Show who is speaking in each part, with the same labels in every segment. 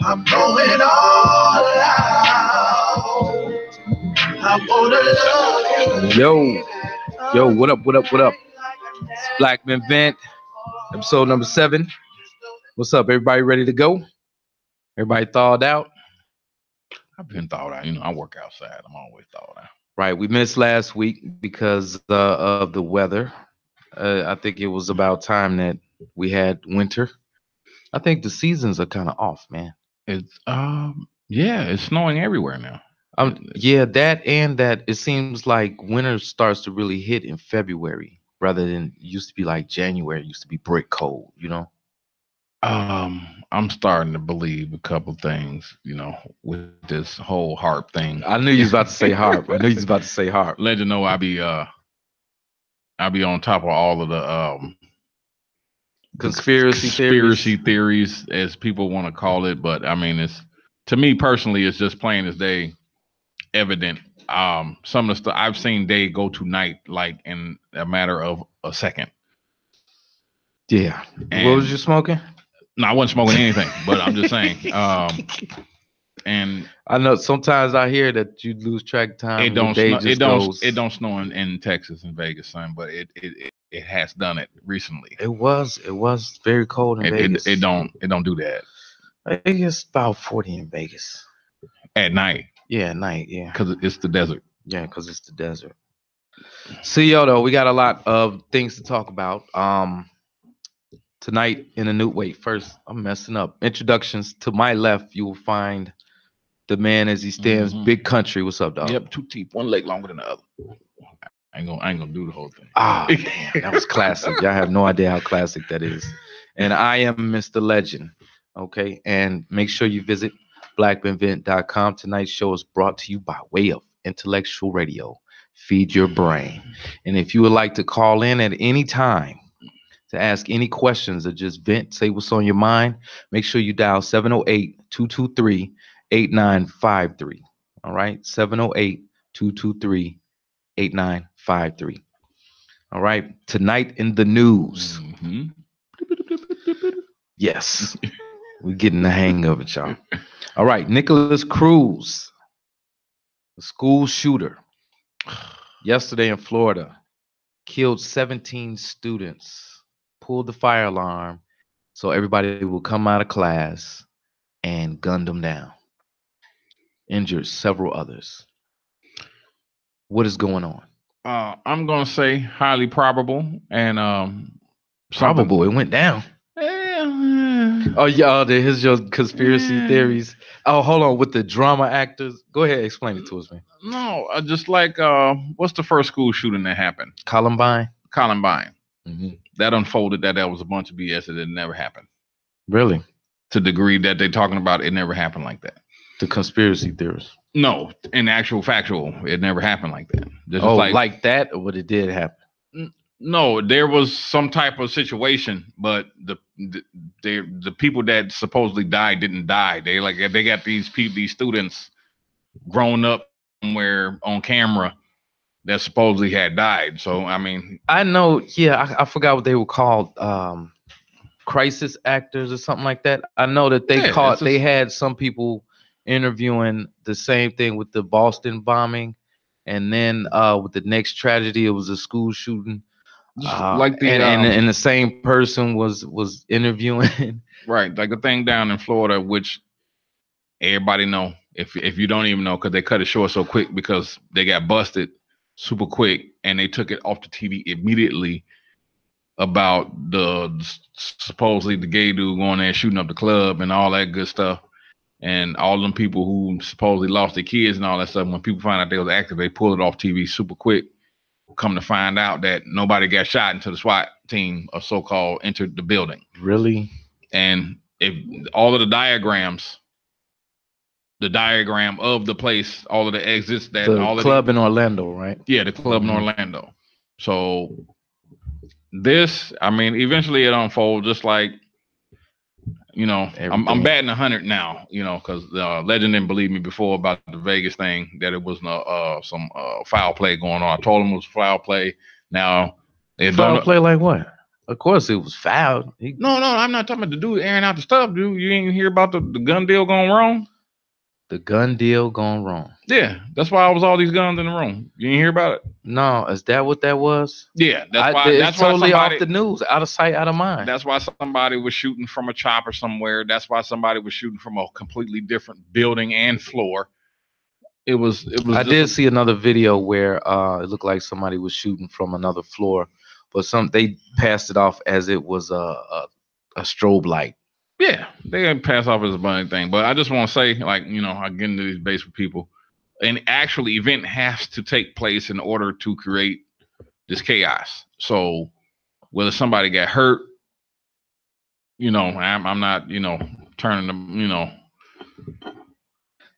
Speaker 1: I'm going all out. I wanna love you.
Speaker 2: Yo, what up? It's BlackMenVent, episode number 7. What's up, everybody? Ready to go? Everybody thawed out?
Speaker 3: I've been thawed out. I work outside. I'm always thawed out.
Speaker 2: Right. We missed last week because of the weather. I think it was about time that we had winter. I think the seasons are kind of off, man.
Speaker 3: It's it's snowing everywhere now.
Speaker 2: Yeah, that it seems like winter starts to really hit in February rather than it used to be like January. It used to be brick cold,
Speaker 3: I'm starting to believe a couple things, with this whole harp thing.
Speaker 2: I knew you was about to say harp.
Speaker 3: Let you know I be on top of all of the conspiracy theories, as people want to call it. But I mean, it's, to me personally, it's just plain as day evident. Some of the stuff I've seen day go to night like in a matter of a second.
Speaker 2: Yeah. And what was you smoking?
Speaker 3: No, I wasn't smoking anything, but I'm just saying. And
Speaker 2: I know sometimes I hear that you lose track of time.
Speaker 3: It don't snow in Texas and Vegas, son, but it has done it recently.
Speaker 2: It was very cold in Vegas.
Speaker 3: It don't do that.
Speaker 2: I think it's about 40 in Vegas
Speaker 3: at night.
Speaker 2: Yeah, at night. Yeah,
Speaker 3: because it's the desert.
Speaker 2: Yeah, because it's the desert. See, though, we got a lot of things to talk about. Tonight in a new way. First, I'm messing up. Introductions. To my left, you will find the man as he stands. Big Country. What's up, dog?
Speaker 3: Yep, 2 teeth, one leg longer than the other. I ain't gonna do the whole thing.
Speaker 2: Damn, that was classic. Y'all have no idea how classic that is. And I am Mr. Legend. Okay, and make sure you visit BlackMenVent.com. Tonight's show is brought to you by way of Intellectual Radio. Feed your brain. And if you would like to call in at any time to ask any questions or just vent, say what's on your mind, make sure you dial 708-223-8953. All right, 708-223-8953. All right, tonight in the news. Yes, we're getting the hang of it, y'all. All right, Nicholas Cruz, the school shooter, yesterday in Florida, killed 17 students. Pulled the fire alarm so everybody will come out of class and gunned them down. Injured several others. What is going on?
Speaker 3: I'm gonna say highly probable and
Speaker 2: probable. It went down. Oh yeah, here's your conspiracy theories. Oh, hold on, with the drama actors. Go ahead, explain it to us, man.
Speaker 3: No, just like what's the first school shooting that happened?
Speaker 2: Columbine.
Speaker 3: Mm-hmm. That unfolded that was a bunch of BS. It never happened.
Speaker 2: Really?
Speaker 3: To the degree that they're talking about, it never happened like that.
Speaker 2: The conspiracy theorists.
Speaker 3: No, in actual factual, it never happened like that.
Speaker 2: Just like that, or what it did happen?
Speaker 3: No, there was some type of situation, but the people that supposedly died didn't die. They got these students grown up somewhere on camera that supposedly had died. So I mean,
Speaker 2: I know. Yeah, I forgot what they were called. Crisis actors or something like that. I know that they had some people interviewing the same thing with the Boston bombing, and then with the next tragedy, it was a school shooting. And the same person was interviewing.
Speaker 3: Right, like the thing down in Florida, which everybody know. If you don't even know, because they cut it short so quick because they got busted super quick, and they took it off the TV immediately about supposedly the gay dude going there and shooting up the club and all that good stuff, and all them people who supposedly lost their kids and all that stuff. When people find out they was active, they pulled it off TV super quick. Come to find out that nobody got shot until the SWAT team or so-called entered the building.
Speaker 2: Really?
Speaker 3: And if all of the diagram of the place, all of the exits, that
Speaker 2: the
Speaker 3: all
Speaker 2: club in Orlando, right?
Speaker 3: Yeah, the club in Orlando. So this, I mean, eventually it unfolds just like, I'm batting 100 now, because Legend didn't believe me before about the Vegas thing, that it was some foul play going on. I told him it was foul play. Now,
Speaker 2: foul play like what? Of course, it was foul.
Speaker 3: No, I'm not talking about the dude airing out the stuff, dude. You ain't hear about the gun deal going wrong?
Speaker 2: The gun deal gone wrong.
Speaker 3: Yeah, that's why I was all these guns in the room. You didn't hear about it?
Speaker 2: No, is that what that was?
Speaker 3: Yeah, that's why.
Speaker 2: It's
Speaker 3: That's why
Speaker 2: totally
Speaker 3: somebody
Speaker 2: off the news, out of sight, out of mind.
Speaker 3: That's why somebody was shooting from a chopper somewhere. That's why somebody was shooting from a completely different building and floor. It was.
Speaker 2: I did see another video where it looked like somebody was shooting from another floor, but they passed it off as it was a strobe light.
Speaker 3: Yeah, they didn't pass off as a bunny thing. But I just want to say, like, I get into these debates with people. An actual event has to take place in order to create this chaos. So whether somebody got hurt, I'm not, turning them,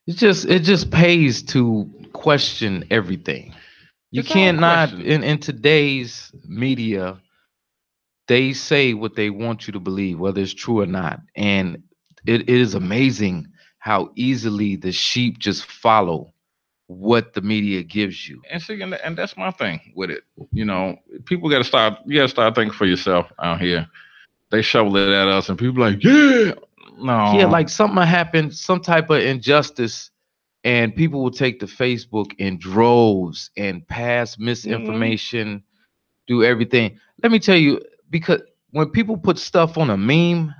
Speaker 2: It just pays to question everything. You cannot in today's media, they say what they want you to believe, whether it's true or not. And it is amazing how easily the sheep just follow what the media gives you.
Speaker 3: And see, and that's my thing with it. People you gotta start thinking for yourself out here. They shovel it at us and people like, yeah. No.
Speaker 2: Yeah, like something happened, some type of injustice, and people will take to Facebook in droves and pass misinformation, do everything. Let me tell you, because when people put stuff on a meme,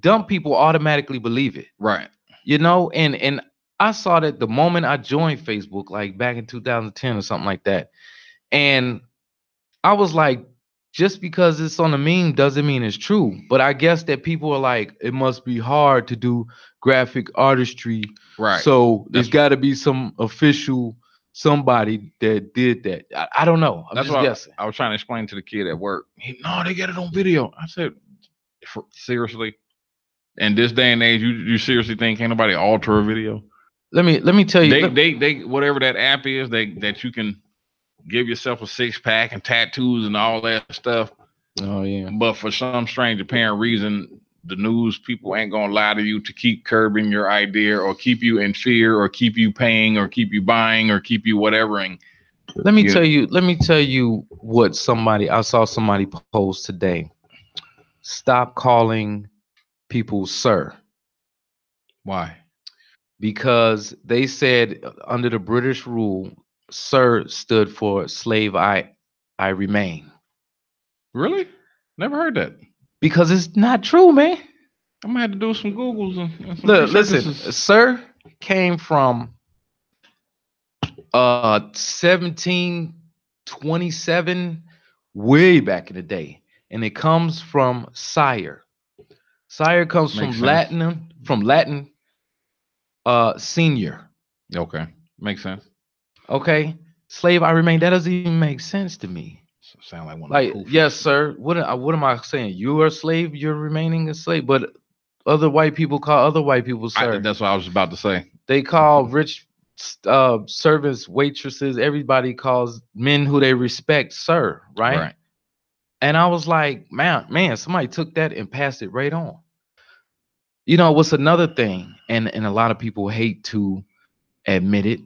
Speaker 2: dumb people automatically believe it.
Speaker 3: Right.
Speaker 2: And I saw that the moment I joined Facebook, like back in 2010 or something like that. And I was like, just because it's on a meme doesn't mean it's true. But I guess that people are like, it must be hard to do graphic artistry.
Speaker 3: Right.
Speaker 2: So there's got to be some official somebody that did that. I don't know. I'm just guessing.
Speaker 3: I was trying to explain to the kid at work. No, they get it on video. I said, seriously? In this day and age, you seriously think ain't nobody alter a video?
Speaker 2: Let me tell you.
Speaker 3: They whatever that app is, that you can give yourself a 6-pack and tattoos and all that stuff.
Speaker 2: Oh yeah.
Speaker 3: But for some strange apparent reason, the news people ain't gonna lie to you to keep curbing your idea or keep you in fear or keep you paying or keep you buying or keep you whatevering.
Speaker 2: Let me tell you what I saw somebody post today. Stop calling people sir.
Speaker 3: Why?
Speaker 2: Because they said under the British rule, sir stood for slave I remain.
Speaker 3: Really? Never heard that.
Speaker 2: Because it's not true, man.
Speaker 3: I'm gonna have to do some Googles and some
Speaker 2: Look, listen, sir came from 1727, way back in the day. And it comes from sire. Sire comes from Latin, senior.
Speaker 3: Okay. Makes sense.
Speaker 2: Okay. Slave I remain. That doesn't even make sense to me.
Speaker 3: Sound like one.
Speaker 2: Like, yes, sir. What am I saying? You are a slave. You're remaining a slave. But other white people call other white people sir.
Speaker 3: That's what I was about to say.
Speaker 2: They call rich servants, waitresses. Everybody calls men who they respect sir. Right. And I was like, man, somebody took that and passed it right on. What's another thing, and a lot of people hate to admit it,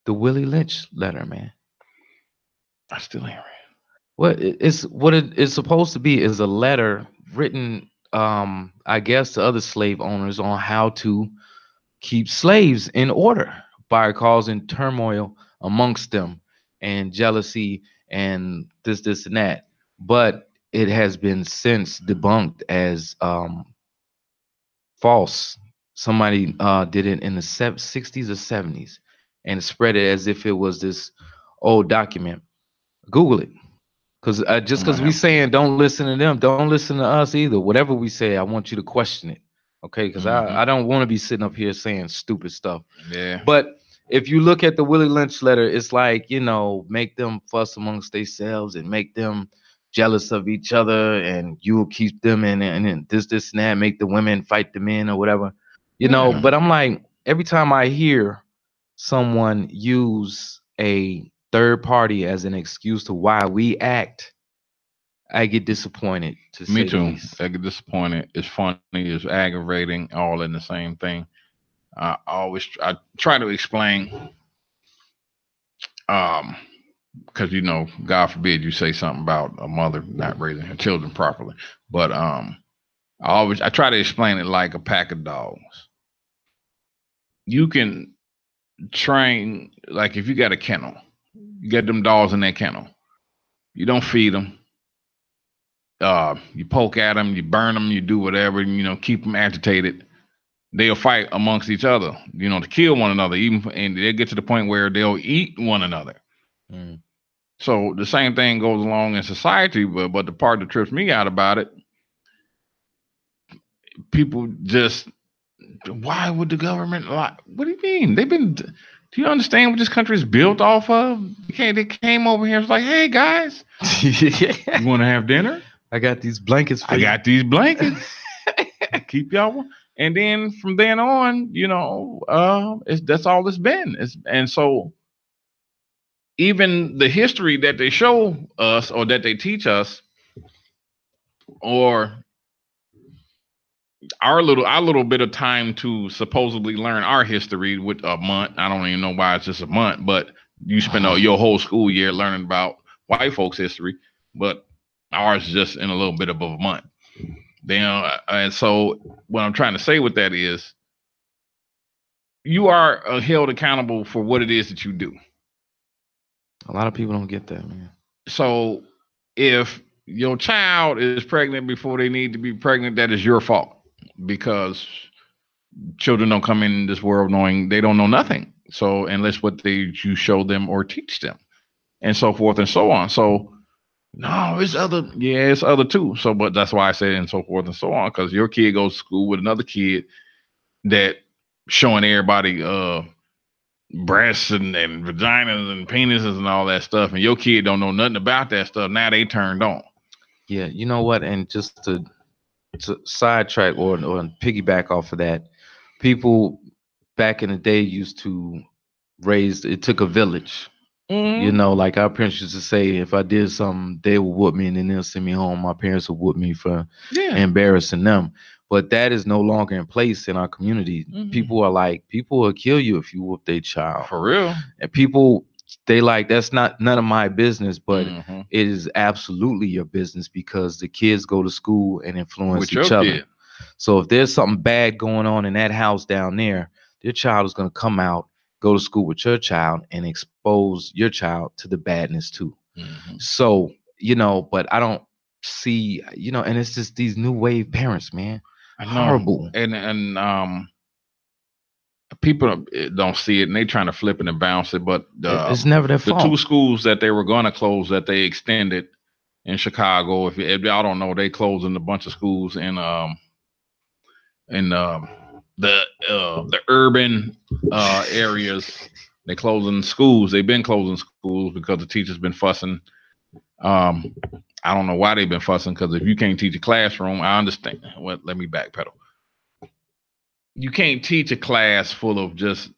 Speaker 2: the Willie Lynch letter, man.
Speaker 3: I still ain't read.
Speaker 2: What it's supposed to be is a letter written, I guess, to other slave owners on how to keep slaves in order by causing turmoil amongst them and jealousy and this and that. But it has been since debunked as false. Somebody did it in the 60s or 70s and spread it as if it was this old document. Google it. Because just because we saying don't listen to them, don't listen to us either. Whatever we say, I want you to question it. Okay? Because I don't want to be sitting up here saying stupid stuff.
Speaker 3: Yeah.
Speaker 2: But if you look at the Willie Lynch letter, it's like, make them fuss amongst themselves and make them jealous of each other, and you will keep them in and this and that, make the women fight the men or whatever. But I'm like, every time I hear someone use a third party as an excuse to why we act, I get disappointed.
Speaker 3: Me too. I get disappointed. It's funny. It's aggravating. All in the same thing. I try to explain. because God forbid you say something about a mother not raising her children properly. But I try to explain it like a pack of dogs. You can train, like if you got a kennel, you get them dogs in that kennel. You don't feed them. You poke at them, you burn them, you do whatever, keep them agitated. They'll fight amongst each other, to kill one another, and they'll get to the point where they'll eat one another. Mm. So the same thing goes along in society, but the part that trips me out about it, people just, why would the government lie? What do you mean? Do you understand what this country is built off of? They came over here and was like, hey guys, you want to have dinner?
Speaker 2: I got these blankets for you.
Speaker 3: I got these blankets. Keep y'all. And then from then on, that's all it's been. And so even the history that they show us or that they teach us, or our little bit of time to supposedly learn our history with a month. I don't even know why it's just a month, but you spend your whole school year learning about white folks' history, but ours is just in a little bit of a month. And so what I'm trying to say with that is you are held accountable for what it is that you do.
Speaker 2: A lot of people don't get that, man.
Speaker 3: So if your child is pregnant before they need to be pregnant, that is your fault, because children don't come in this world knowing, they don't know nothing. So unless you show them or teach them, and so forth and so on. So no, it's other too. So, but that's why I said and so forth and so on, because your kid goes to school with another kid that showing everybody breasts and vaginas and penises and all that stuff, and your kid don't know nothing about that stuff. Now they turned on.
Speaker 2: Yeah, you know what? And just to sidetrack or piggyback off of that, people back in the day used to raise. It took a village. Mm-hmm. Like our parents used to say, if I did something, they would whoop me and then they'll send me home. My parents would whoop me for embarrassing them. But that is no longer in place in our community. Mm-hmm. People will kill you if you whoop their child.
Speaker 3: For real.
Speaker 2: And people, that's not none of my business, but it is absolutely your business, because the kids go to school and influence each other. Kid. So if there's something bad going on in that house down there, your child is going to come out, go to school with your child, and expose your child to the badness too. Mm-hmm. So, but I don't see, and it's just these new wave parents, man. Horrible.
Speaker 3: And people don't see it, and they trying to flip it and bounce it, but
Speaker 2: it's never their fault.
Speaker 3: The two schools that they were going to close, that they extended in Chicago, if y'all don't know, they closing a bunch of schools in the urban areas. They closing schools. They've been closing schools because the teachers been fussing. I don't know why they've been fussing, because if you can't teach a classroom, I understand. Well, let me backpedal. You can't teach a class full of just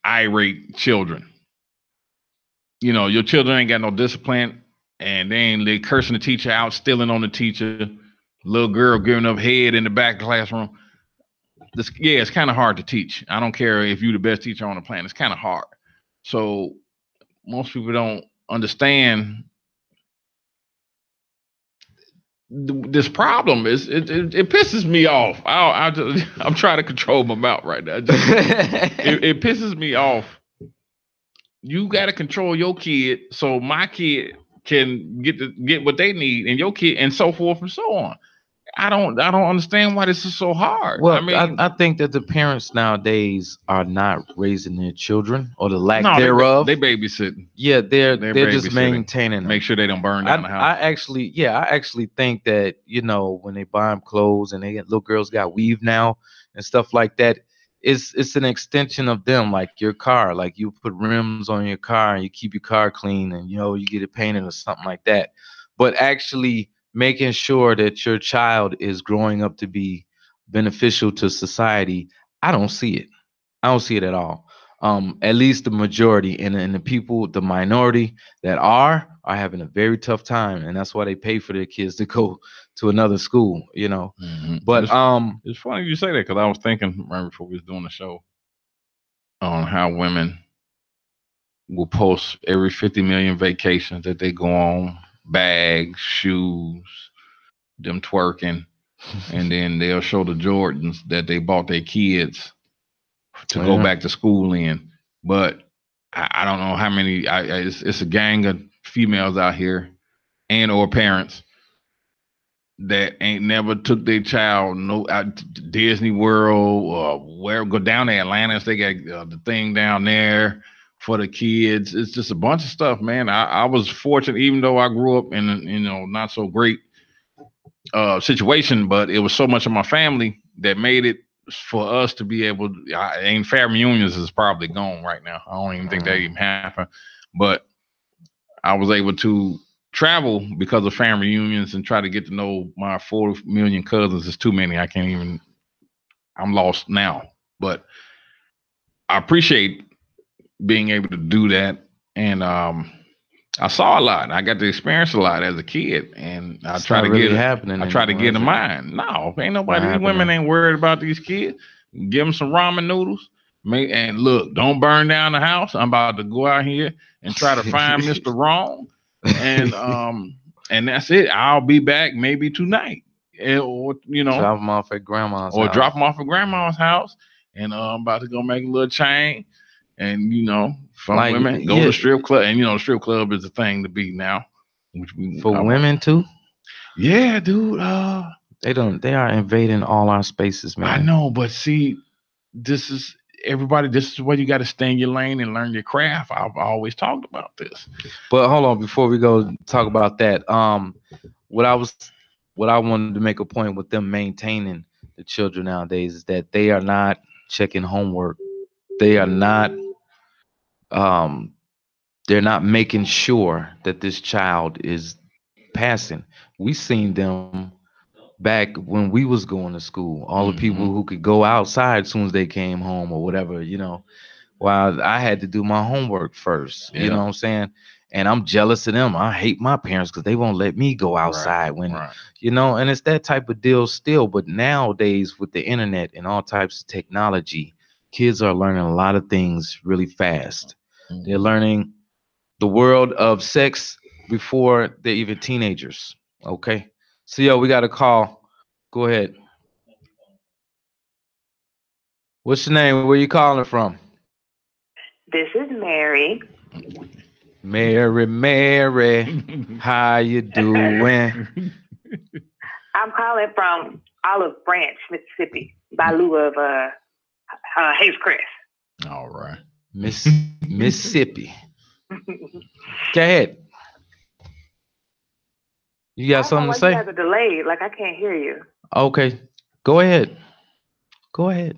Speaker 3: irate children. Your children ain't got no discipline, and they cursing the teacher out, stealing on the teacher, little girl giving up head in the back of the classroom. It's kind of hard to teach. I don't care if you're the best teacher on the planet. It's kind of hard. So most people don't understand this problem. It pisses me off. I'm trying to control my mouth right now. It pisses me off. You got to control your kid so my kid can get what they need, and your kid, and so forth and so on. I don't understand why this is so hard.
Speaker 2: Well, I think that the parents nowadays are not raising their children, or the lack thereof.
Speaker 3: They babysitting.
Speaker 2: Yeah, they're just maintaining them.
Speaker 3: Make sure they don't burn down the house.
Speaker 2: I actually think that, when they buy them clothes, and little girls got weave now and stuff like that, it's an extension of them, like your car. Like you put rims on your car and you keep your car clean, and you get it painted or something like that. But actually making sure that your child is growing up to be beneficial to society, I don't see it. I don't see it at all. At least the majority, and the people, the minority that are having a very tough time, and that's why they pay for their kids to go to another school, Mm-hmm. But
Speaker 3: it's funny you say that, because I was thinking right before we was doing the show on how women will post every 50 million vacations that they go on, bags, shoes, them twerking, and then they'll show the Jordans that they bought their kids to go back to school in. But I don't know how many. It's a gang of females out here and or parents that ain't never took their child out to Disney World or go down to Atlantis. They got the thing down there for the kids. It's just a bunch of stuff, man. I was fortunate, even though I grew up in a not so great situation, but it was so much of my family that made it for us to be able to. And family reunions is probably gone right now. I don't even think that even happened, but I was able to travel because of family reunions and try to get to know my 4 million cousins. It's too many. I'm lost now, but I appreciate being able to do that. And I saw a lot. I got to experience a lot as a kid, and I try to get happening. I try to get in mind. No, ain't nobody. These women ain't worried about these kids. Give them some ramen noodles. And look, don't burn down the house. I'm about to go out here and try to find Mr. Wrong. And that's it. I'll be back maybe tonight, or
Speaker 2: drop them off at grandma's house.
Speaker 3: Drop them off at grandma's house, and I'm about to go make a little change, and from women go to the strip club, and the strip club is the thing to be now.
Speaker 2: For women too.
Speaker 3: Yeah, dude.
Speaker 2: They are invading all our spaces, man.
Speaker 3: I know, but see, this is where you got to stay in your lane and learn your craft. I've always talked about this.
Speaker 2: But hold on, before we go talk about that, what I wanted to make a point with them maintaining the children nowadays is that they are not checking homework. They are not, they're not making sure that this child is passing. We seen them back when we was going to school, all the people who could go outside as soon as they came home or whatever, while I had to do my homework first, you know what I'm saying? And I'm jealous of them. I hate my parents because they won't let me go outside and it's that type of deal still. But nowadays with the internet and all types of technology, kids are learning a lot of things really fast. They're learning the world of sex before they're even teenagers. Okay. So, we got a call. Go ahead. What's your name? Where you calling from?
Speaker 4: This is Mary.
Speaker 2: Mary, how you doing?
Speaker 4: I'm calling from Olive Branch, Mississippi, by lieu of Hayes Crest.
Speaker 3: All right.
Speaker 2: Mississippi. Go ahead. You got something to say?
Speaker 4: You guys are delayed. Like, I can't hear you.
Speaker 2: Okay. Go ahead. Go ahead.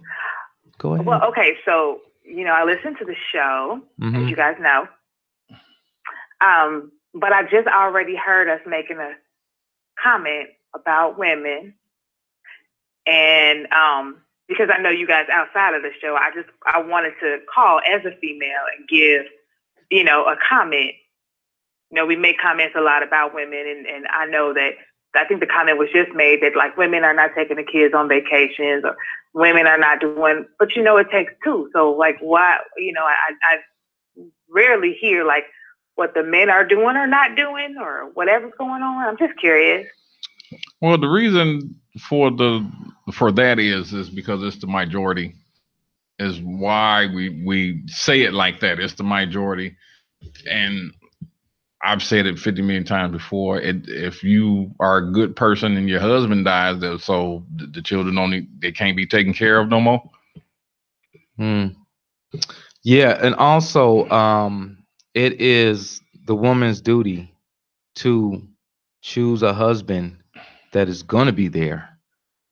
Speaker 4: Well, okay. So, I listen to the show, as you guys know. But I just already heard us making a comment about women. And because I know you guys outside of the show, I wanted to call as a female and give, a comment. We make comments a lot about women, and I know that I think the comment was just made that like women are not taking the kids on vacations or women are not doing, but it takes two. So like why, I rarely hear like what the men are doing or not doing or whatever's going on. I'm just curious.
Speaker 3: Well, the reason for that is because it's the majority, is why we say it like that. It's the majority. And I've said it 50 million times before. If you are a good person and your husband dies, so the children they can't be taken care of no more.
Speaker 2: Yeah, and also it is the woman's duty to choose a husband that is gonna be there.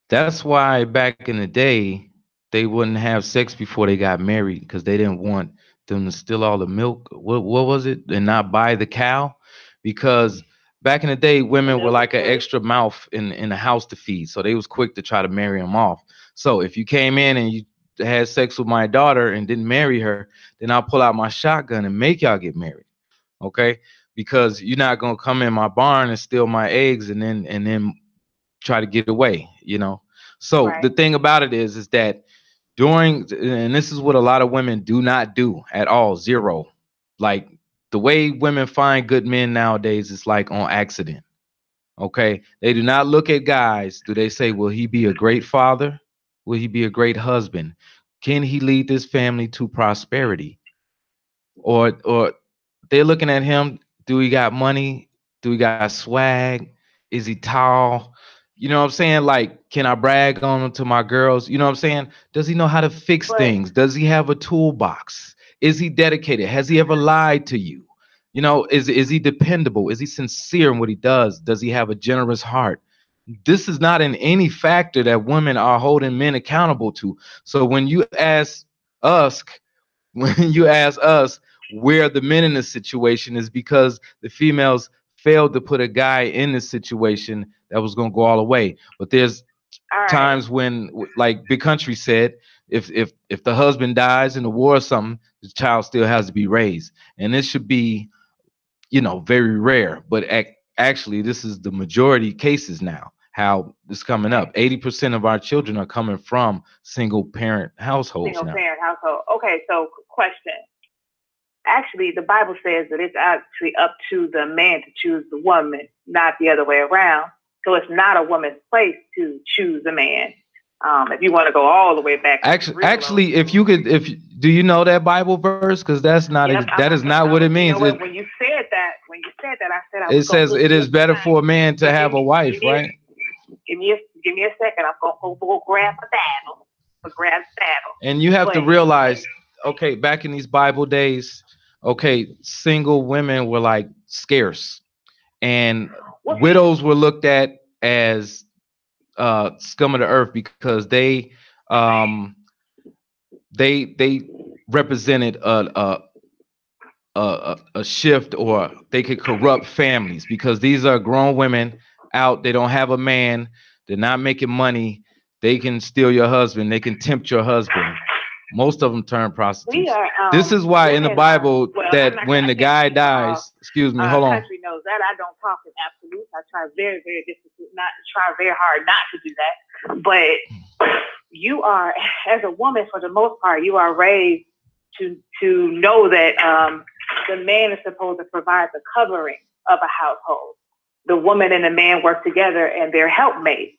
Speaker 2: That's why back in the day they wouldn't have sex before they got married, because they didn't want them to steal all the milk. What was it? And not buy the cow, because back in the day women were like an extra mouth in the house to feed, so they was quick to try to marry them off. So if you came in and you had sex with my daughter and didn't marry her, then I'll pull out my shotgun and make y'all get married. Okay, because you're not gonna come in my barn and steal my eggs and then try to get away, So the thing about it is that and this is what a lot of women do not do at all, zero. like the way women find good men nowadays is like on accident. Okay, they do not look at guys. Do they say, will he be a great father? Will he be a great husband? Can he lead this family to prosperity? Or they're looking at him. Do he got money? Do he got swag? Is he tall? You know what I'm saying? Like, can I brag on him to my girls? You know what I'm saying? Does he know how to fix things? Does he have a toolbox? Is he dedicated? Has he ever lied to you? You know, is he dependable? Is he sincere in what he does? Does he have a generous heart? This is not in any factor that women are holding men accountable to. So when you ask us, where the men in this situation is, because the females failed to put a guy in this situation that was going to go all the way. But there's times when, like Big Country said, if the husband dies in a war or something, the child still has to be raised, and this should be, you know, very rare. But actually, this is the majority cases now. How it's coming up. 80% of our children are coming from single parent households now. Single
Speaker 4: parent household. Okay, so question. Actually, the Bible says that it's actually up to the man to choose the woman, not the other way around. So it's not a woman's place to choose a man. If you want to go all the way back.
Speaker 2: Actually, do you know that Bible verse? Because that's not that is not what it means.
Speaker 4: You know what, when you said that, I said
Speaker 2: it says it is better for a man to have a wife, right?
Speaker 4: Give me a second. I'm gonna go grab a Bible.
Speaker 2: And you have to realize, okay, back in these Bible days, okay, single women were like scarce, and widows were looked at as scum of the earth because they represented a shift, or they could corrupt families, because these are grown women out. They don't have a man. They're not making money. They can steal your husband. They can tempt your husband. Most of them turn prostitutes. This is why in the Bible that when the guy dies, excuse me, hold on.
Speaker 4: Country knows that I don't talk in absolutes. I try very, very very hard not to do that. But you are, as a woman, for the most part, you are raised to know that the man is supposed to provide the covering of a household. The woman and the man work together and they're helpmates.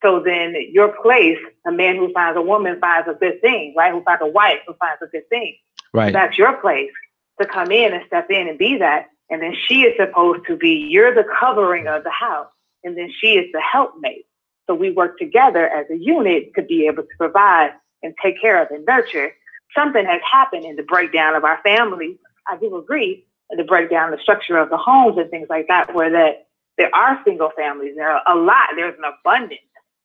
Speaker 4: So then your place, a man who finds a woman finds a good thing, right? Who finds a wife who finds a good thing.
Speaker 2: Right.
Speaker 4: That's your place to come in and step in and be that. And then she is supposed to be, you're the covering of the house. And then she is the helpmate. So we work together as a unit to be able to provide and take care of and nurture. Something has happened in the breakdown of our families. I do agree, in the breakdown, the structure of the homes and things like that, where that there are single families. There are a lot. There's an abundance.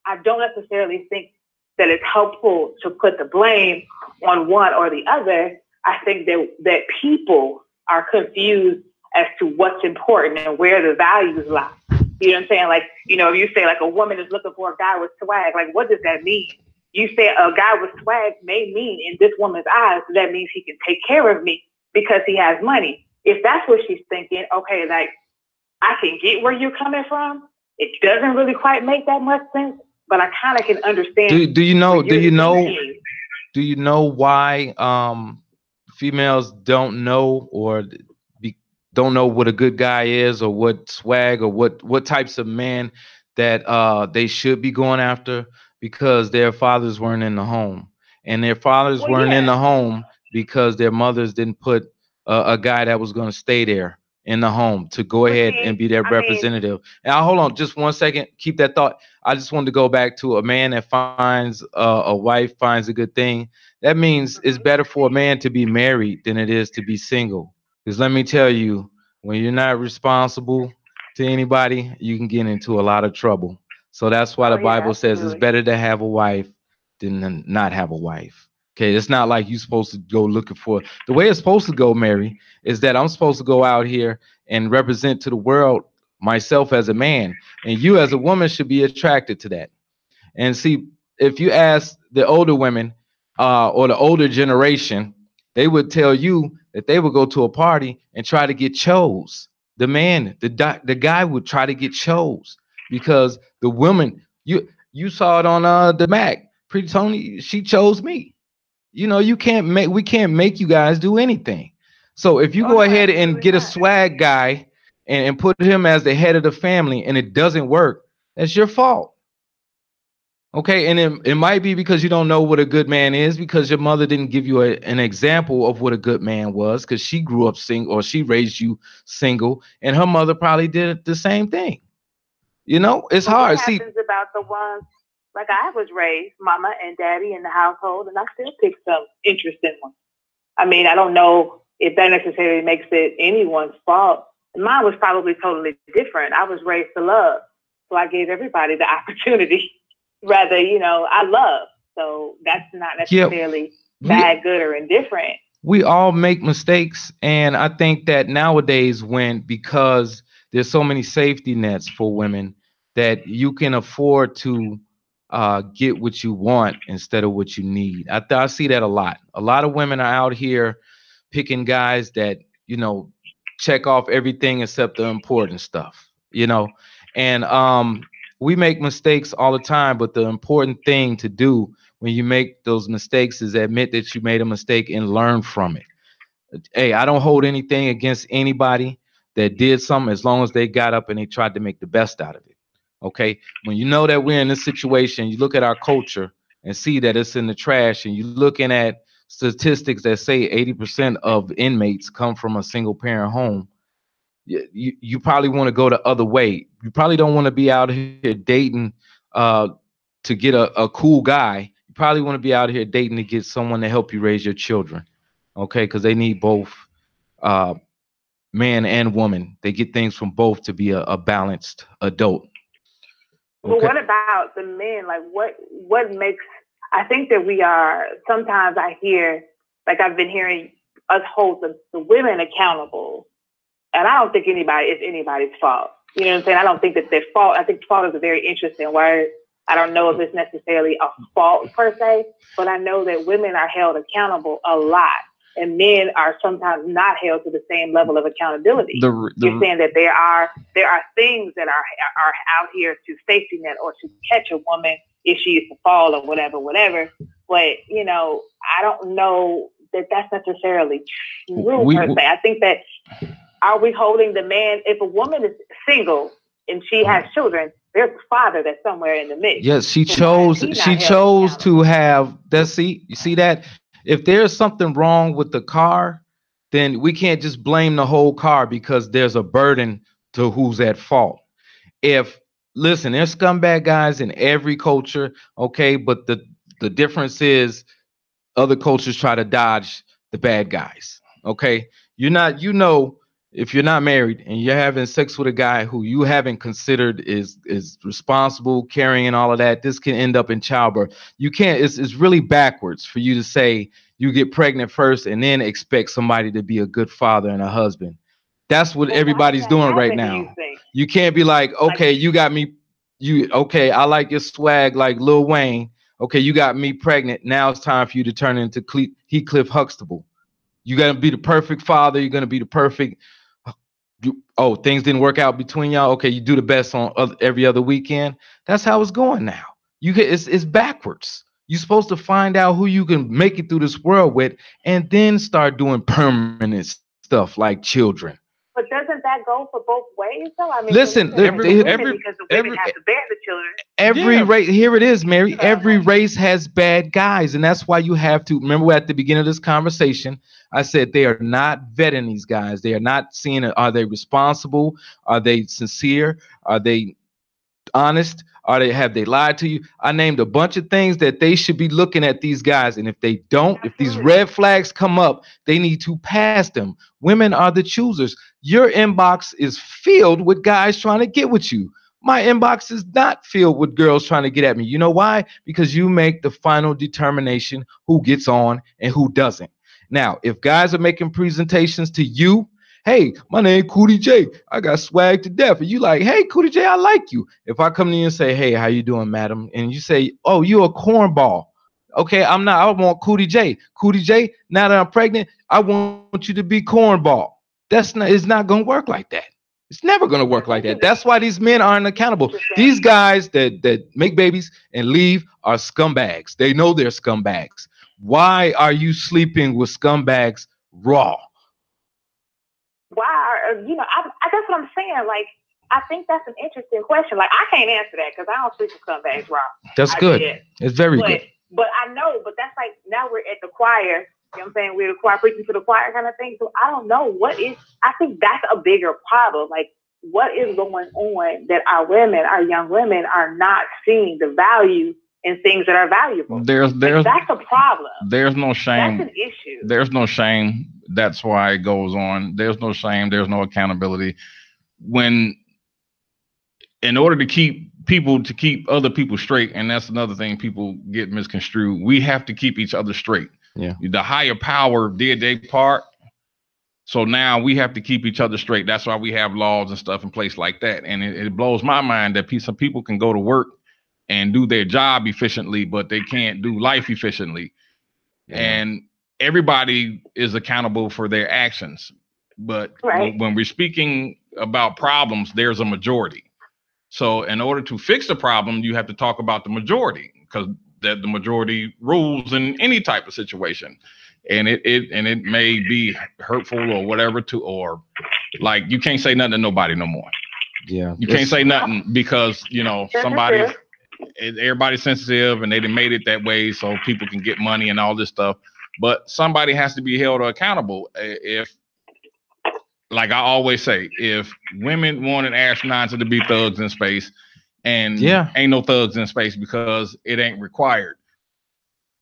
Speaker 4: I don't necessarily think that it's helpful to put the blame on one or the other. I think that people are confused as to what's important and where the values lie. You know what I'm saying? Like, you know, if you say like a woman is looking for a guy with swag, like what does that mean? You say a guy with swag may mean in this woman's eyes, that means he can take care of me because he has money. If that's what she's thinking, okay, like I can get where you're coming from. It doesn't really quite make that much sense, but I kind of can understand.
Speaker 2: Do you know why females don't know don't know what a good guy is, or what swag, or what types of man that they should be going after? Because their fathers weren't in the home, and their fathers weren't in the home because their mothers didn't put a guy that was going to stay there in the home to go ahead and be their representative. And hold on just one second. Keep that thought. I just wanted to go back to a man that finds a wife, finds a good thing. That means it's better for a man to be married than it is to be single. Because let me tell you, when you're not responsible to anybody, you can get into a lot of trouble. So that's why the Bible says it's better to have a wife than not have a wife. Okay, it's not like you're supposed to go looking for. The way it's supposed to go, Mary, is that I'm supposed to go out here and represent to the world myself as a man, and you as a woman should be attracted to that. And see, if you ask the older women or the older generation, they would tell you that they would go to a party and try to get chose. The man, the guy would try to get chose because the woman, you saw it on the Mac. Pretty Tony, she chose me. You know, we can't make you guys do anything. So if you
Speaker 4: Oh,
Speaker 2: go
Speaker 4: no,
Speaker 2: ahead and
Speaker 4: absolutely
Speaker 2: get a
Speaker 4: not.
Speaker 2: swag guy and put him as the head of the family and it doesn't work, that's your fault. Okay, and it might be because you don't know what a good man is, because your mother didn't give you an example of what a good man was, because she grew up single, or she raised you single, and her mother probably did the same thing. You know, it's
Speaker 4: But what
Speaker 2: hard. See,
Speaker 4: happens about the ones, like I was raised, mama and daddy in the household, and I still pick some interesting ones. I mean, I don't know if that necessarily makes it anyone's fault. Mine was probably totally different. I was raised to love. So I gave everybody the opportunity. Rather, I love. So that's not
Speaker 2: yeah,
Speaker 4: necessarily
Speaker 2: we
Speaker 4: bad, good, or indifferent.
Speaker 2: we all make mistakes, and I think that nowadays, when because there's so many safety nets for women, that you can afford to get what you want instead of what you need. I see that a lot. A lot of women are out here picking guys that, you know, check off everything except the important stuff, you know. And we make mistakes all the time, but the important thing to do when you make those mistakes is admit that you made a mistake and learn from it. Hey, I don't hold anything against anybody that did something, as long as they got up and they tried to make the best out of it. Okay, when you know that we're in this situation, you look at our culture and see that it's in the trash, and you're looking at statistics that say 80% of inmates come from a single parent home. You probably want to go the other way. You probably don't want to be out here dating uh, to get a cool guy. You probably want to be out here dating to get someone to help you raise your children. Okay, because they need both, uh, man and woman. They get things from both to be a balanced adult.
Speaker 4: But
Speaker 2: Okay.
Speaker 4: what about the men? Like, what makes? I think that we are. Sometimes I hear, like I've been hearing us hold the women accountable, and I don't think it's anybody's fault. You know what I'm saying? I don't think that their fault. I think fault is a very interesting word. I don't know if it's necessarily a fault per se, but I know that women are held accountable a lot, and men are sometimes not held to the same level of accountability. You're saying that there are things that are out here to safety net or to catch a woman if she is to fall or whatever. But I don't know that that's necessarily true per se. I think that, are we holding the man? If a woman is single and she has children, there's a father that's somewhere in the mix.
Speaker 2: Yes, she
Speaker 4: So why is
Speaker 2: chose.
Speaker 4: he not
Speaker 2: She
Speaker 4: held
Speaker 2: chose
Speaker 4: accountable?
Speaker 2: to have. That see, you see that if there's something wrong with the car, then we can't just blame the whole car, because there's a burden to who's at fault. If Listen, there's scumbag guys in every culture, okay, but the difference is other cultures try to dodge the bad guys. Okay, you're not, if you're not married and you're having sex with a guy who you haven't considered is responsible, caring, and all of that, this can end up in childbirth. You can't. It's really backwards for you to say you get pregnant first and then expect somebody to be a good father and a husband. That's what
Speaker 4: But why does
Speaker 2: everybody's
Speaker 4: that
Speaker 2: doing right
Speaker 4: happen, do you
Speaker 2: now.
Speaker 4: think?
Speaker 2: You can't be like,
Speaker 4: Like,
Speaker 2: okay, you got me. You okay? I like your swag, like Lil Wayne. Okay, you got me pregnant. Now it's time for you to turn into Heathcliff Huxtable. You're gonna be the perfect father. You're gonna be the perfect. Oh, things didn't work out between y'all. Okay, you do the best on every other weekend. That's how it's going now. It's backwards. You're supposed to find out who you can make it through this world with, and then start doing permanent stuff like children.
Speaker 4: but doesn't that go for both ways though? I mean,
Speaker 2: Listen,
Speaker 4: for the women,
Speaker 3: every
Speaker 4: because the women
Speaker 3: every
Speaker 4: have to bear the children.
Speaker 2: every
Speaker 3: yeah.
Speaker 2: race, here it is, Mary.
Speaker 4: You know,
Speaker 2: Every race has bad guys, and that's why you have to remember at the beginning of this conversation, I said they are not vetting these guys. They are not seeing it. Are they responsible? Are they sincere? Are they honest? Have they lied to you? I named a bunch of things that they should be looking at these guys, and if they don't, if these
Speaker 4: Absolutely.
Speaker 2: red flags come up, they need to pass them. Women are the choosers. Your inbox is filled with guys trying to get with you. My inbox is not filled with girls trying to get at me. You know why? Because you make the final determination who gets on and who doesn't. Now, if guys are making presentations to you, hey, my name Cootie J. I got swag to death. And you like, hey, Cootie J, I like you. If I come to you and say, hey, how you doing, madam? And you say, oh, you a cornball. Okay, I'm not. I want Cootie J. Cootie J, now that I'm pregnant, I want you to be cornball. It's not gonna work like that. It's never gonna work like that. That's why these men aren't accountable.
Speaker 4: Interesting.
Speaker 2: These guys that make babies and leave are scumbags. They know they're scumbags. Why are you sleeping with scumbags raw?
Speaker 4: I guess what I'm saying, like, I think that's an interesting question. Like, I can't answer that because I don't speak for scumbags, Rob.
Speaker 2: That's good. It's very good.
Speaker 4: But I know, but that's like, now we're at the choir. You know what I'm saying? We're the choir, preaching to the choir kind of thing. So I don't know I think that's a bigger problem. Like, what is going on that our young women are not seeing the value in things that are valuable? That's a problem.
Speaker 3: There's no shame.
Speaker 4: That's an issue.
Speaker 3: There's no shame. That's why it goes on. There's no shame. There's no accountability. In order to keep other people straight, and that's another thing people get misconstrued, we have to keep each other straight.
Speaker 2: Yeah.
Speaker 3: The higher power did their part. So now we have to keep each other straight. That's why we have laws and stuff in place like that. And it blows my mind that some people can go to work and do their job efficiently, but they can't do life efficiently. Yeah. And everybody is accountable for their actions. But when we're speaking about problems, there's a majority. So in order to fix the problem, you have to talk about the majority, because the majority rules in any type of situation. And it may be hurtful or whatever or like, you can't say nothing to nobody no more.
Speaker 2: Yeah.
Speaker 3: You can't say nothing because, everybody's sensitive and they done made it that way so people can get money and all this stuff. But somebody has to be held accountable. Like I always say, if women wanted astronauts to be thugs in space, and ain't no thugs in space because it ain't required.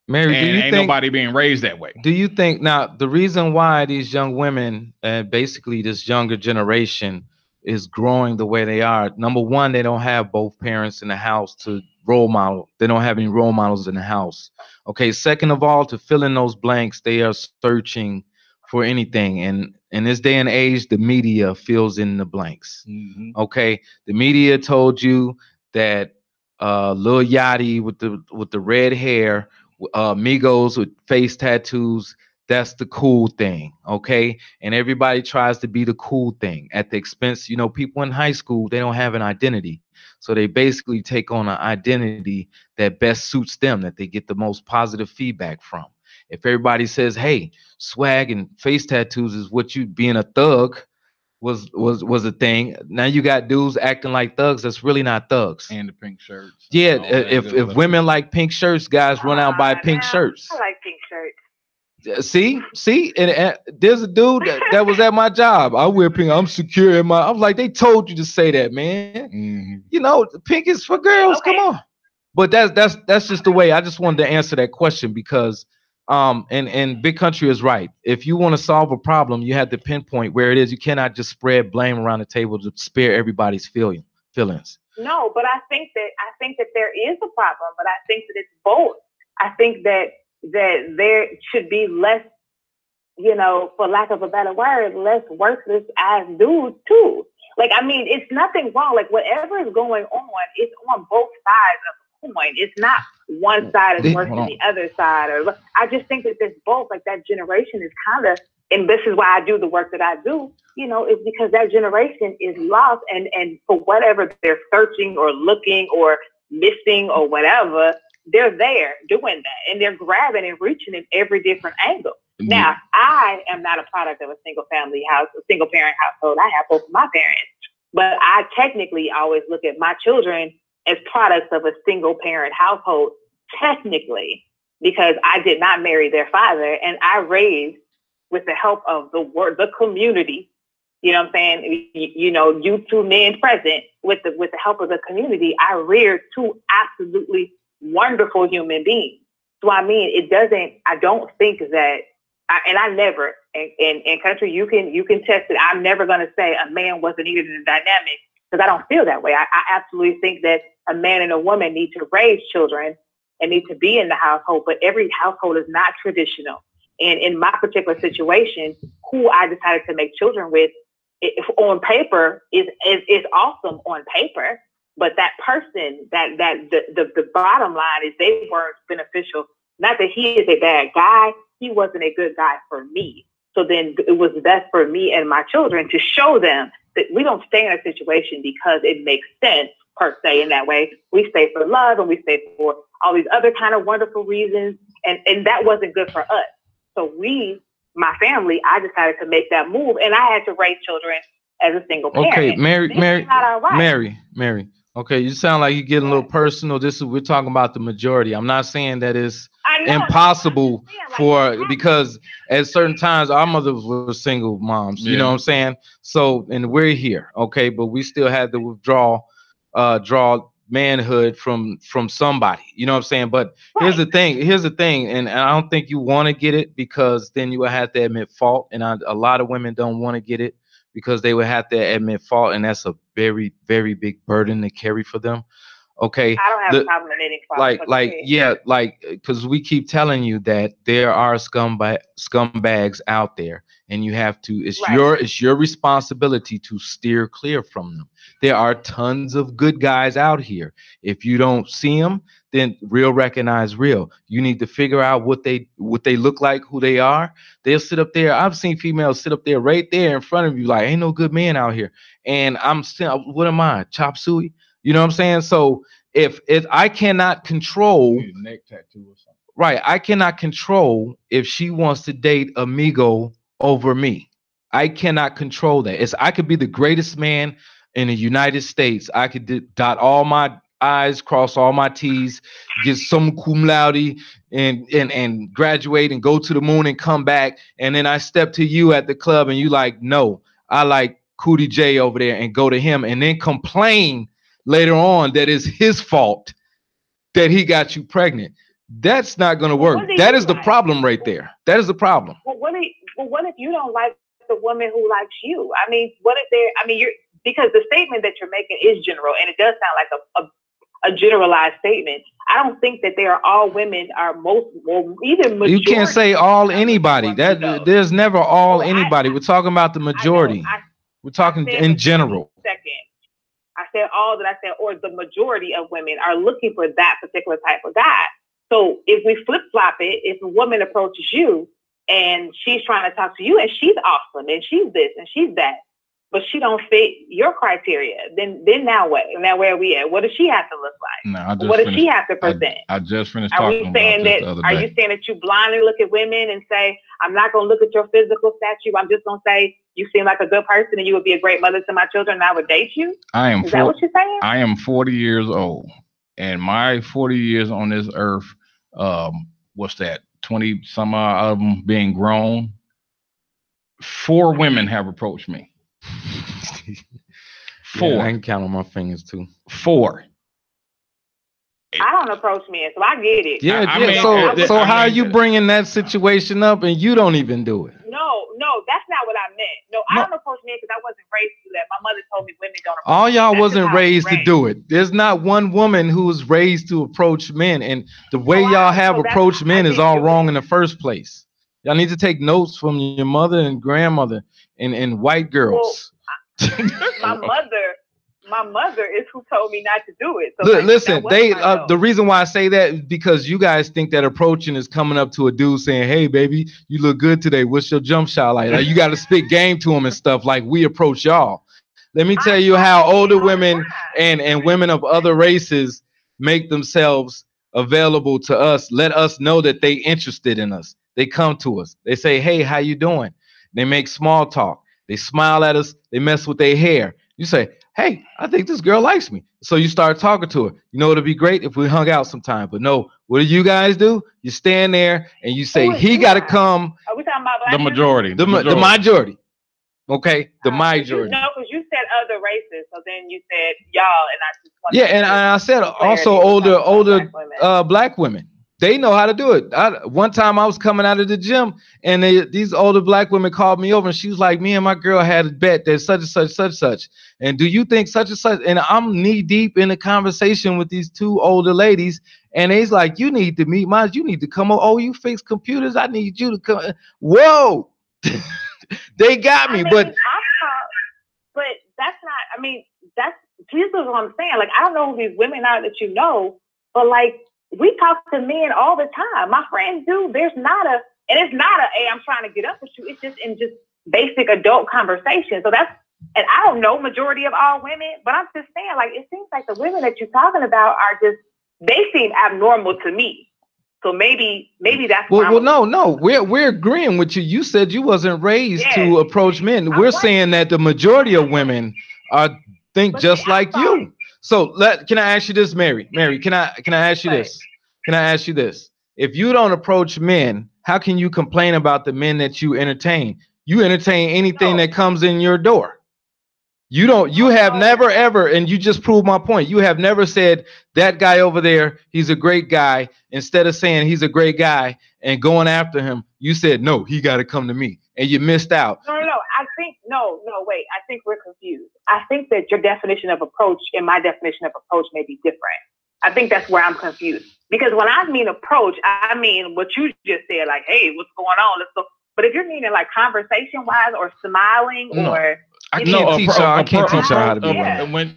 Speaker 2: Mary,
Speaker 3: ain't nobody being raised that way.
Speaker 2: Do you think now the reason why these young women and basically this younger generation is growing the way they are? Number one, they don't have both parents in the house to role model. They don't have any role models in the house. Okay. Second of all, to fill in those blanks, they are searching for anything. And in this day and age, the media fills in the blanks.
Speaker 3: Mm-hmm.
Speaker 2: Okay. The media told you that Lil Yachty with the red hair, Migos with face tattoos, that's the cool thing. Okay. And everybody tries to be the cool thing at the expense. People in high school, they don't have an identity. So they basically take on an identity that best suits them, that they get the most positive feedback from. If everybody says, hey, swag and face tattoos is what you being a thug was a thing. Now you got dudes acting like thugs that's really not thugs.
Speaker 3: And the pink shirts.
Speaker 2: Yeah, if women like pink shirts, guys run out and buy pink shirts.
Speaker 4: I like pink shirts.
Speaker 2: See, and there's a dude that was at my job. I wear pink. I'm secure in my. I'm like, they told you to say that, man.
Speaker 3: Mm-hmm.
Speaker 2: Pink is for girls. Okay. Come on. But that's just the way. I just wanted to answer that question because and Big Country is right. If you want to solve a problem, you have to pinpoint where it is. You cannot just spread blame around the table to spare everybody's feelings.
Speaker 4: No, but I think that there is a problem, but I think that it's both. I think that there should be less, for lack of a better word, less worthless ass dudes too. Like, I mean, it's nothing wrong. Like, whatever is going on, it's on both sides of the coin. It's not one side is worse than the other side. Or I just think that there's both. Like, that generation is kind of, and this is why I do the work that I do, it's because that generation is lost, and for whatever they're searching or looking or missing or whatever, they're there doing that, and they're grabbing and reaching in every different angle. Mm-hmm. Now, I am not a product of a single parent household. I have both of my parents, but I technically always look at my children as products of a single parent household, technically, because I did not marry their father, and I raised with the help of the community. You know what I'm saying? You two men present, with the help of the community, I reared two absolutely wonderful human beings. So I mean, I don't think that, I never, in Country, you can test it. I'm never going to say a man wasn't needed in the dynamic, because I don't feel that way. I absolutely think that a man and a woman need to raise children and need to be in the household, but every household is not traditional. And in my particular situation, who I decided to make children with, if on paper is awesome on paper, but that person, the bottom line is they weren't beneficial. Not that he is a bad guy, he wasn't a good guy for me. So then it was best for me and my children to show them that we don't stay in a situation because it makes sense per se in that way. We stay for love, and we stay for all these other kind of wonderful reasons, and that wasn't good for us. So we my family, I decided to make that move, and I had to raise children as a single parent.
Speaker 2: Okay, Mary.
Speaker 4: Mary.
Speaker 2: Okay, you sound like you're getting a little personal. We're talking about the majority. I'm not saying that it's impossible because at certain times our mothers were single moms. You know what I'm saying? So, and we're here, okay, but we still had to draw manhood from somebody. You know what I'm saying? But here's the thing, and I don't think you want to get it, because then you will have to admit fault, and a lot of women don't want to get it because they would have to admit fault, and that's a very, very big burden to carry for them. Okay,
Speaker 4: I don't have a problem admitting fault.
Speaker 2: Because we keep telling you that there are scumbags out there, and you have to. It's your responsibility to steer clear from them. There are tons of good guys out here. If you don't see them, then real recognize real. You need to figure out what they look like, who they are. They'll sit up there. I've seen females sit up there right there in front of you, like, ain't no good man out here. And I'm still, what am I, chop suey? You know what I'm saying? So if I cannot control,
Speaker 3: neck tattoo or something.
Speaker 2: Right, I cannot control if she wants to date amigo over me. I cannot control that. I could be the greatest man in the United States. I could dot all my I's, cross all my T's, get some cum laude, and graduate and go to the moon and come back. And then I step to you at the club and you like, no, I like Cootie J over there, and go to him and then complain later on that it's his fault that he got you pregnant. That's not going to work. That is the problem right there. That is the problem.
Speaker 4: Well, what if you don't like the woman who likes you? I mean, what if because the statement that you're making is general, and it does sound like a generalized statement. I don't think that all women are even majority.
Speaker 2: You can't say all anybody. There's never all anybody. We're talking about the majority. We're talking in general.
Speaker 4: I said or the majority of women are looking for that particular type of guy. So if we flip flop it, if a woman approaches you and she's trying to talk to you and she's awesome and she's this and she's that, but she don't fit your criteria, then now what? Now where are we at? What does she have to look like?
Speaker 3: No,
Speaker 4: what does she have to present?
Speaker 3: I just finished talking about this the other day.
Speaker 4: Are you saying that you blindly look at women and say, I'm not going to look at your physical statue, I'm just going to say you seem like a good person and you would be a great mother to my children and I would date you? Is that what you're saying?
Speaker 3: I am 40 years old, and my 40 years on this earth, what's that, 20 some odd of them being grown, 4 women have approached me. 4.
Speaker 2: Yeah, I can count on my fingers too.
Speaker 3: 4.
Speaker 4: I don't approach men, so I get it.
Speaker 2: Yeah, so how are you bringing that situation up and you don't even do it?
Speaker 4: No, that's not what I meant. No, I don't approach men because I wasn't raised to do that. My mother told me women don't approach.
Speaker 2: All y'all wasn't raised to do it. There's not one woman who was raised to approach men, and the way y'all have approached men is all wrong in the first place. Y'all need to take notes from your mother and grandmother and white girls.
Speaker 4: Well, my mother is who told me not to do it. So
Speaker 2: listen, the reason why I say that is because you guys think that approaching is coming up to a dude saying, hey baby, you look good today, what's your jump shot like you got to spit game to him and stuff like we approach y'all. Let me tell you how older women and women of other races make themselves available to us. Let us know that they interested in us. They come to us, they say, hey, how you doing? They make small talk, they smile at us, they mess with their hair. You say, hey, I think this girl likes me. So you start talking to her. You know, it'd be great if we hung out sometime. But no, what do you guys do? You stand there and you say, he got to come.
Speaker 4: Are we talking about
Speaker 3: the majority?
Speaker 2: The majority. Okay, the majority.
Speaker 4: No, because you said other races. So then you said y'all, and I just wanted
Speaker 2: and I said also older black women. They know how to do it. One time I was coming out of the gym and these older black women called me over and she was like, me and my girl had a bet that such and such, such and such. And do you think such and such? And I'm knee deep in a conversation with these 2 older ladies. And they's like, you need to meet mine. You need to come over. Oh, you fix computers. I need you to come. Whoa. They got me. But
Speaker 4: that's not, this is what I'm saying. Like, I don't know who these women are that you know, but like, we talk to men all the time. My friends do. It's not a, hey, I'm trying to get up with you. It's just in just basic adult conversation. So and I don't know majority of all women, but I'm just saying, like, it seems like the women that you're talking about they seem abnormal to me. So maybe that's
Speaker 2: well, no, we're agreeing with you. You said you wasn't raised to approach men. We're saying that the majority of women think just like you. So can I ask you this, Mary? Mary, can I ask you this? Can I ask you this? If you don't approach men, how can you complain about the men that you entertain? You entertain anything that comes in your door. You have never ever, and you just proved my point. You have never said that guy over there, he's a great guy. Instead of saying he's a great guy and going after him, you said, no, he got to come to me. And you missed out.
Speaker 4: No. Wait. I think we're confused. I think that your definition of approach and my definition of approach may be different. I think that's where I'm confused. Because when I mean approach, I mean what you just said, like, hey, what's going on? Let's go. But if you're meaning like conversation wise or smiling or
Speaker 2: I can't teach y'all how to be
Speaker 3: women. When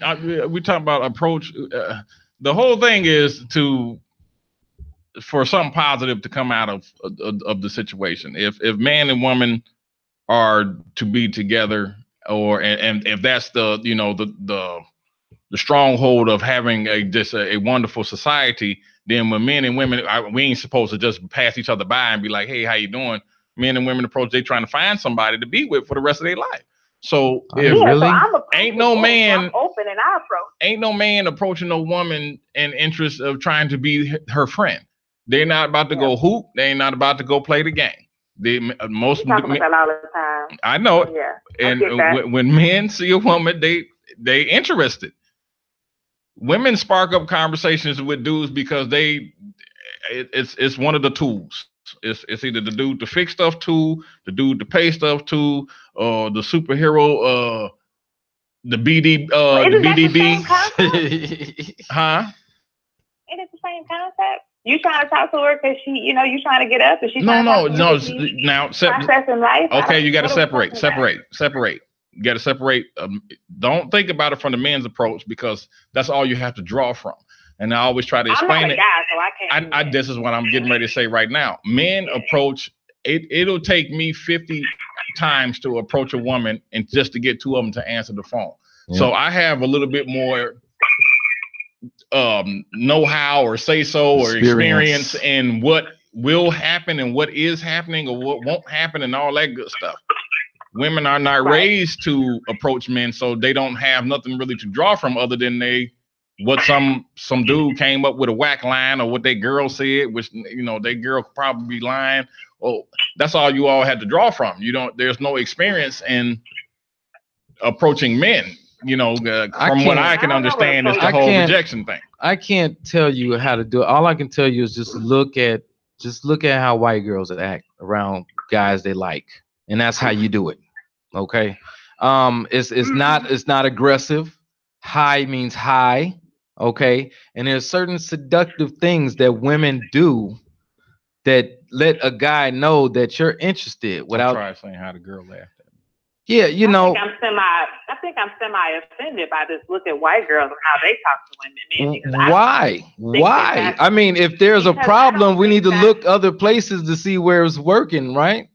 Speaker 3: we talk about approach, the whole thing is for something positive to come out of the situation. If man and woman are to be together, and if that's the stronghold of having a wonderful society, then when men and women, we ain't supposed to just pass each other by and be like, hey, how you doing? Men and women approach, they trying to find somebody to be with for the rest of their life. So ain't no man
Speaker 4: open and I approach.
Speaker 3: Ain't no man approaching no woman in interest of trying to be her friend. They're not about to go hoop. They ain't not about to go play the game. Most
Speaker 4: talk about that all the time.
Speaker 3: I know it.
Speaker 4: Yeah,
Speaker 3: and when men see a woman, they interested. Women spark up conversations with dudes because it's one of the tools. It's either the dude to fix stuff to, the dude to pay stuff to, or the superhero, the BDB. Huh?
Speaker 4: Ain't it the same concept? You trying to talk to her because she, you trying to get up, and she's
Speaker 3: no. Now,
Speaker 4: processing life.
Speaker 3: Okay, you got to separate. You got to separate. Don't think about it from the men's approach because that's all you have to draw from. And I always try to explain it.
Speaker 4: Guy, so I can't.
Speaker 3: This is what I'm getting ready to say right now. Men approach it. It'll take me 50 times to approach a woman and just to get two of them to answer the phone. Yeah. So I have a little bit more know-how or say-so or experience in what will happen and what is happening or what won't happen and all that good stuff. Women are not raised to approach men, so they don't have nothing really to draw from other than what some dude came up with a whack line or what their girl said, which their girl could probably be lying. Oh, that's all you all had to draw from. There's no experience in approaching men. From what I can understand is the whole rejection thing.
Speaker 2: I can't tell you how to do it. All I can tell you is just look at how white girls act around guys they like, and that's how you do it. Okay, it's not aggressive. High means high. Okay, and there's certain seductive things that women do that let a guy know that you're interested without
Speaker 3: try saying how the girl laughed at me.
Speaker 2: Yeah,
Speaker 4: I think I'm semi offended by this look at white girls and how they talk to women.
Speaker 2: Why? I mean, if there's a problem, we need to look other places to see where it's working, right?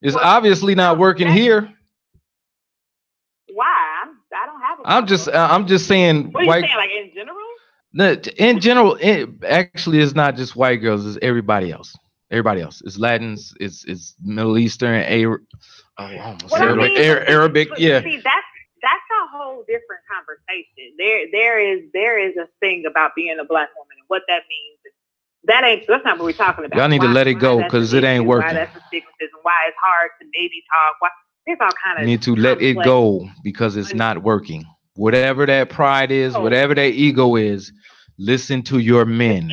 Speaker 2: It's obviously not working here.
Speaker 4: Why? I don't have a
Speaker 2: problem. I'm just saying.
Speaker 4: What are you saying, like in general?
Speaker 2: In general, it actually is not just white girls. It's everybody else. Everybody else. It's Latins. It's Middle Eastern. Arabic. Yeah.
Speaker 4: See, that's a whole different conversation. There is a thing about being a black woman and what that means. That's not what we're talking about.
Speaker 2: Y'all need to let it go because it ain't working.
Speaker 4: Why that's the stigmatism? Why it's hard to maybe talk? Why there's all kind of.
Speaker 2: You need to let it go because it's not working. Whatever that pride is, whatever that ego is, listen to your men.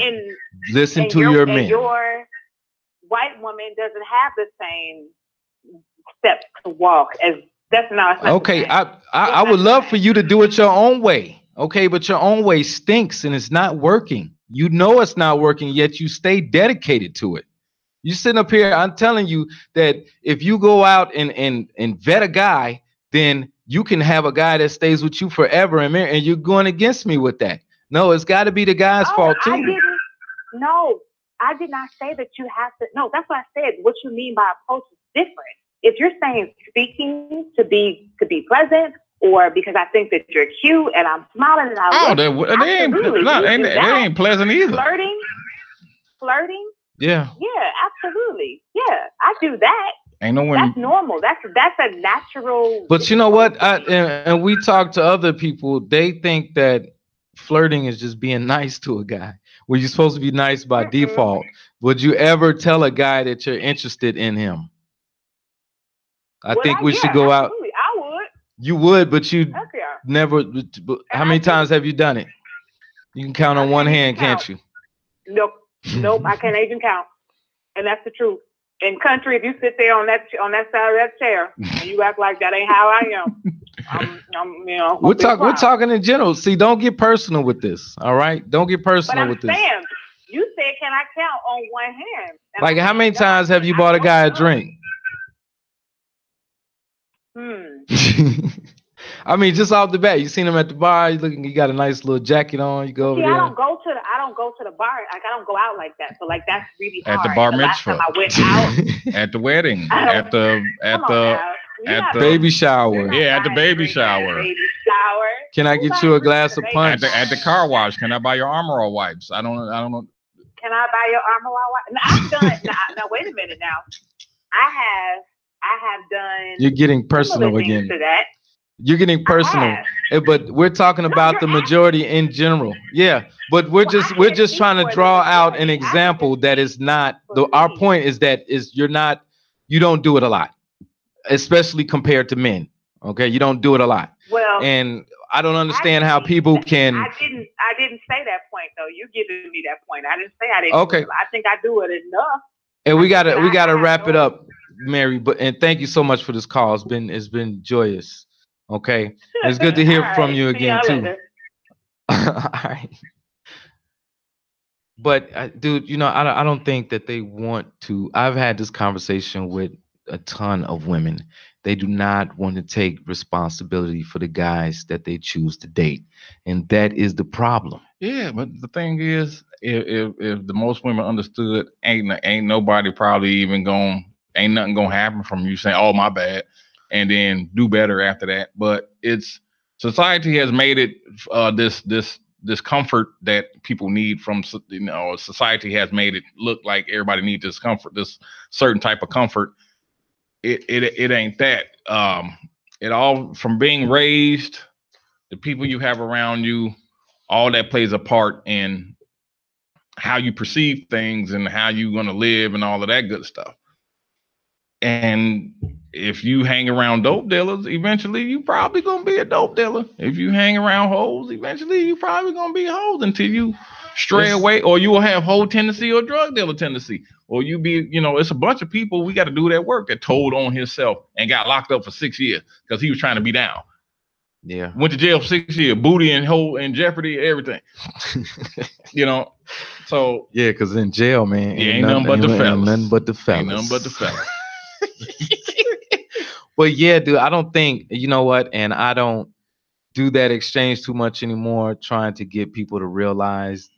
Speaker 2: Listen to your men.
Speaker 4: Your white woman doesn't have the same steps to walk as that's not.
Speaker 2: Okay, I would love for you to do it your own way. Okay, but your own way stinks and it's not working. You know it's not working, yet you stay dedicated to it. You sitting up here, I'm telling you that if you go out and vet a guy, then you can have a guy that stays with you forever and you're going against me with that. No, it's got to be the guy's fault too.
Speaker 4: I did not say that you have to. No, that's what I said. What you mean by approach is different. If you're saying speaking to be pleasant, or because I think that you're cute and I'm smiling and
Speaker 3: they ain't pleasant either.
Speaker 4: Flirting. flirting.
Speaker 2: Yeah.
Speaker 4: Yeah, absolutely. Yeah, I do that.
Speaker 3: Ain't no women.
Speaker 4: That's normal. That's a natural.
Speaker 2: But you know what? And we talk to other people. They think that flirting is just being nice to a guy. Well, you're supposed to be nice by default. Would you ever tell a guy that you're interested in him? I think we should go out.
Speaker 4: I would.
Speaker 2: You would, but you never. How many times have you done it? You can count on one hand, can't you?
Speaker 4: Nope. I can't even count, and that's the truth. In country, if you sit there on that side of that chair and you act like that ain't how I am, I'm
Speaker 2: we're talking in general. See, don't get personal with this. All right, don't get personal with this.
Speaker 4: You said, can I count on one hand? And
Speaker 2: like, how many times have you bought a guy a drink? I mean, just off the bat, you seen him at the bar. You got a nice little jacket on. You go over there.
Speaker 4: I don't go to the bar. Like, I don't go out like that. So like, that's really hard.
Speaker 3: At the bar mitzvah.
Speaker 4: I went out.
Speaker 3: At the wedding. At the
Speaker 2: baby shower.
Speaker 3: Yeah, at the baby shower.
Speaker 4: Baby shower.
Speaker 2: Can I get you a glass of punch?
Speaker 3: At the car wash. Can I buy your Armor All wipes? I don't know.
Speaker 4: Can I buy your Armor All wipes? No, I've done. Now wait a minute. Now, I have done.
Speaker 2: You're getting personal again.
Speaker 4: To that.
Speaker 2: You're getting personal, but we're talking about the majority in general. Yeah, but we're just trying to draw out an example that is not. Our point is that you don't do it a lot, especially compared to men. Okay, you don't do it a lot.
Speaker 4: Well,
Speaker 2: and I don't understand how people can.
Speaker 4: I didn't say that point though. You giving me that point. I didn't say I didn't.
Speaker 2: Okay.
Speaker 4: Do it. I think I do it enough.
Speaker 2: And we gotta wrap it up, Mary. And thank you so much for this call. It's been joyous. Okay, it's good to hear from you again too. All right, but dude, I don't think that they want to. I've had this conversation with a ton of women. They do not want to take responsibility for the guys that they choose to date, and that is the problem.
Speaker 3: Yeah, but the thing is, if the most women understood, ain't nobody probably even ain't nothing gonna happen from you saying, "Oh, my bad." And then do better after that. But society has made it this comfort that people need from, society has made it look like everybody needs this comfort, this certain type of comfort. It ain't that. It all from being raised, the people you have around you, all that plays a part in how you perceive things and how you're gonna live and all of that good stuff. And if you hang around dope dealers, eventually you probably gonna be a dope dealer. If you hang around hoes, eventually you probably gonna be hoes until you stray away, or you will have hoe tendency or drug dealer tendency, or you be, it's a bunch of people. We got to do that work that told on himself and got locked up for 6 years because he was trying to be down.
Speaker 2: Yeah,
Speaker 3: went to jail for 6 years, booty and hoe and jeopardy, everything. So
Speaker 2: yeah, because in jail, man,
Speaker 3: ain't nothing but the fellas.
Speaker 2: Nothing but the fellas.
Speaker 3: Ain't nothing but the fellas.
Speaker 2: But yeah, dude, I don't think, and I don't do that exchange too much anymore, trying to get people to realize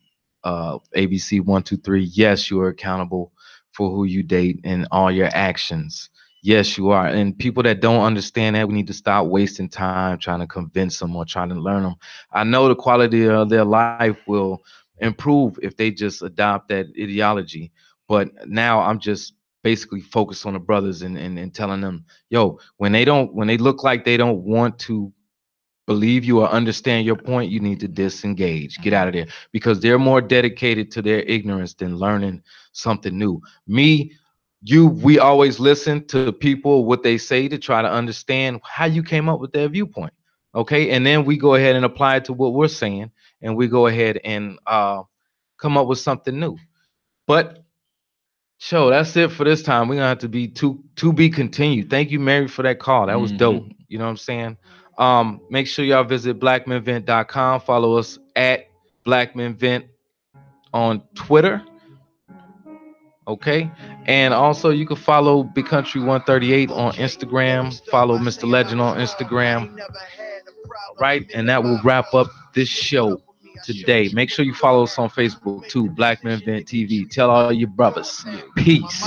Speaker 2: ABC 1, 2, 3. Yes, you are accountable for who you date and all your actions. Yes, you are. And people that don't understand that, we need to stop wasting time trying to convince them or trying to learn them. I know the quality of their life will improve if they just adopt that ideology. But now I'm just basically focused on the brothers and telling them, yo, when they look like they don't want to believe you or understand your point, you need to disengage, get out of there, because they're more dedicated to their ignorance than learning something new. We always listen to people, what they say, to try to understand how you came up with their viewpoint. Okay. And then we go ahead and apply it to what we're saying, and we go ahead and come up with something new. But that's it for this time. We're gonna have to be to be continued. Thank you, Mary, for that call. That was dope. You know what I'm saying? Make sure y'all visit BlackMenVent.com. Follow us at BlackMenVent on Twitter. Okay, and also you can follow Big Country 138 on Instagram. Follow Mr. Legend on Instagram. Right, and that will wrap up this show today. Make sure you follow us on Facebook too, BlackMenVentTV. Tell all your brothers. Peace.